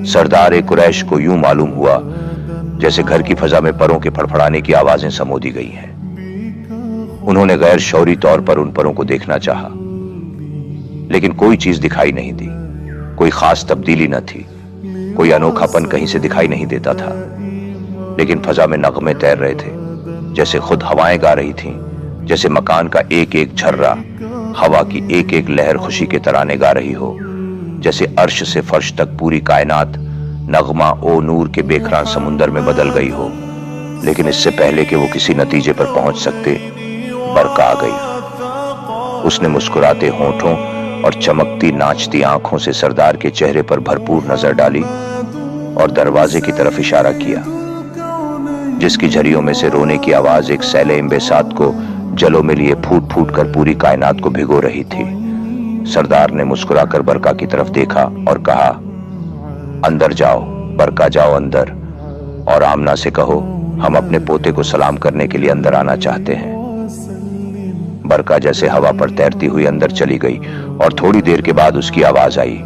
सरदार कुरैश को यूं मालूम हुआ जैसे घर की फजा में परों के फड़फड़ाने की आवाजें समोदी गई हैं। उन्होंने गैर शौरी तौर पर उन परों को देखना चाहा, लेकिन कोई चीज दिखाई नहीं दी। कोई खास तब्दीली न थी, कोई अनोखापन कहीं से दिखाई नहीं देता था। लेकिन फजा में नगमे तैर रहे थे, जैसे खुद हवाएं गा रही थीं, जैसे मकान का एक एक झर्रा हवा की एक एक लहर खुशी के तराने गा रही हो, जैसे अर्श से फर्श तक पूरी कायनात नगमा ओ नूर के बेखरान समुंदर में बदल गई हो। लेकिन इससे पहले कि वो किसी नतीजे पर पहुंच सकते, बरका आ गई। उसने मुस्कुराते होठों और चमकती नाचती आंखों से सरदार के चेहरे पर भरपूर नजर डाली और दरवाजे की तरफ इशारा किया, जिसकी झरियों में से रोने की आवाज एक सैले इम्बेसात को जलों में लिए फूट फूट कर पूरी कायनात को भिगो रही थी। सरदार ने मुस्कुराकर बरका की तरफ देखा और कहा, अंदर जाओ बरका, जाओ अंदर, और आमना से कहो हम अपने पोते को सलाम करने के लिए अंदर आना चाहते हैं। बरका जैसे हवा पर तैरती हुई अंदर चली गई और थोड़ी देर के बाद उसकी आवाज आई,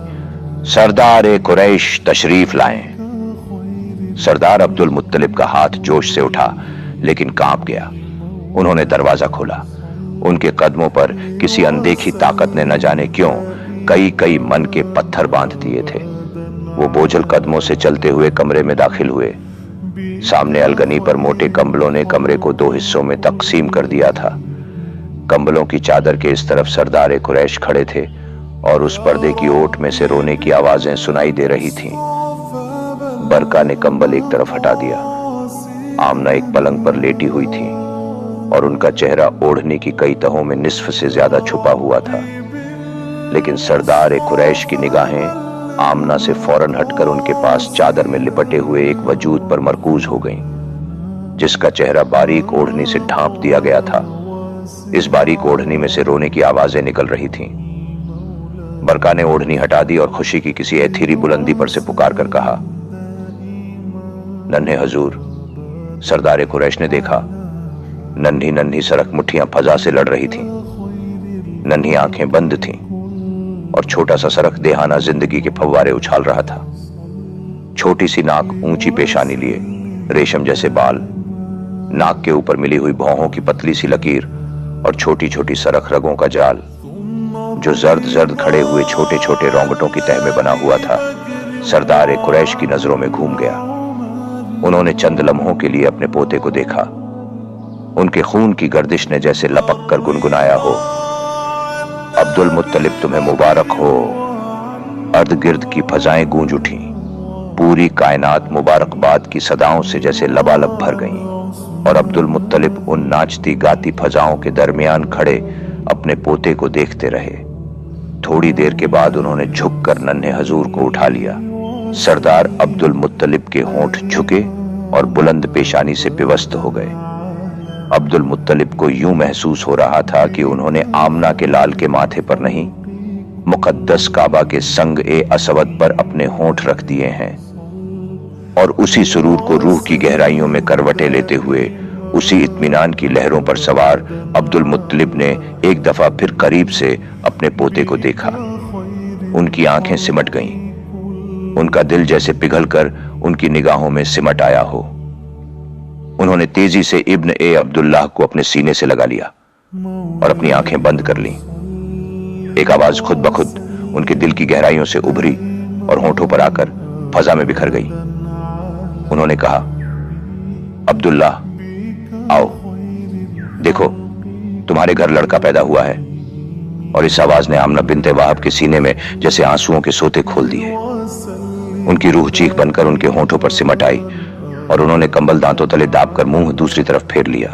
सरदार कुरैश तशरीफ लाएं। सरदार अब्दुल मुत्तलिब का हाथ जोश से उठा, लेकिन कांप गया। उन्होंने दरवाजा खोला। उनके कदमों पर किसी अनदेखी ताकत ने न जाने क्यों कई कई मन के पत्थर बांध दिए थे। वो बोझल कदमों से चलते हुए कमरे में दाखिल हुए। सामने अलगनी पर मोटे कंबलों ने कमरे को दो हिस्सों में तकसीम कर दिया था। कंबलों की चादर के इस तरफ सरदार कुरैश खड़े थे और उस पर्दे की ओट में से रोने की आवाजें सुनाई दे रही थीं। बरका ने कंबल एक तरफ हटा दिया। आमना एक पलंग पर लेटी हुई थी और उनका चेहरा ओढ़नी की कई तहों में निस्फ से ज्यादा छुपा हुआ था। लेकिन सरदार कुरैश की निगाहें आमना से फौरन हटकर उनके पास चादर में लिपटे हुए एक वजूद पर मरकूज हो गईं, जिसका चेहरा बारीक ओढ़नी से ढांप दिया गया था। इस बारीक ओढ़नी में से रोने की आवाजें निकल रही थीं। बरका ने ओढ़नी हटा दी और खुशी की किसी एथीरी बुलंदी पर से पुकार कर कहा, नन्हे हजूर। सरदार कुरैश ने देखा, नन्ही नन्ही सरक मुट्ठियां फजा से लड़ रही थीं। नन्ही आंखें बंद थीं और छोटा सा सरक देहाना जिंदगी के फव्वारे उछाल रहा था। छोटी सी नाक, ऊंची पेशानी लिए, रेशम जैसे बाल, नाक के ऊपर मिली हुई भौहों की पतली सी लकीर और छोटी छोटी सरख रगों का जाल, जो जर्द जर्द खड़े हुए छोटे छोटे रोंगटों की तह में बना हुआ था, सरदार कुरैश की नजरों में घूम गया। उन्होंने चंद लम्हों के लिए अपने पोते को देखा। उनके खून की गर्दिश ने जैसे लपक कर गुनगुनाया हो, अब्दुल मुत्तलिब तुम्हें मुबारक हो। अर्द गिर्द की फजाएं गूंज उठी। पूरी कायनात मुबारकबाद की सदाओं से जैसे लबालब भर गईं और अब्दुल मुत्तलिब उन नाचती गाती फजाओं के दरमियान खड़े अपने पोते को देखते रहे। थोड़ी देर के बाद उन्होंने झुककर नन्हे हजूर को उठा लिया। सरदार अब्दुल मुत्तलिब के होंठ झुके और बुलंद पेशानी से पिवस्त हो गए। अब्दुल मुत्तलिब को यूं महसूस हो रहा था कि उन्होंने आमना के लाल के माथे पर नहीं, मुकद्दस काबा के संग ए असवद पर अपने होंठ रख दिए हैं। और उसी सुरूर को रूह की गहराइयों में करवटें लेते हुए उसी इत्मीनान की लहरों पर सवार अब्दुल मुत्तलिब ने एक दफा फिर करीब से अपने पोते को देखा। उनकी आंखें सिमट गईं। उनका दिल जैसे पिघलकर उनकी निगाहों में सिमट आया हो। उन्होंने तेजी से इब्न ए अब्दुल्लाह को अपने सीने से लगा लिया और अपनी आंखें बंद कर लीं। एक आवाज खुद ब खुद उनके दिल की गहराइयों से उभरी और होठों पर आकर फजा में बिखर गई। उन्होंने कहा, अब्दुल्लाह आओ, देखो तुम्हारे घर लड़का पैदा हुआ है। और इस आवाज ने आमना बिन्ते वाहब के सीने में जैसे आंसुओं के सोते खोल दिए। उनकी रूह चीख बनकर उनके होठों पर सिमट आई और उन्होंने कंबल दांतों तले दाबकर मुंह दूसरी तरफ फेर लिया।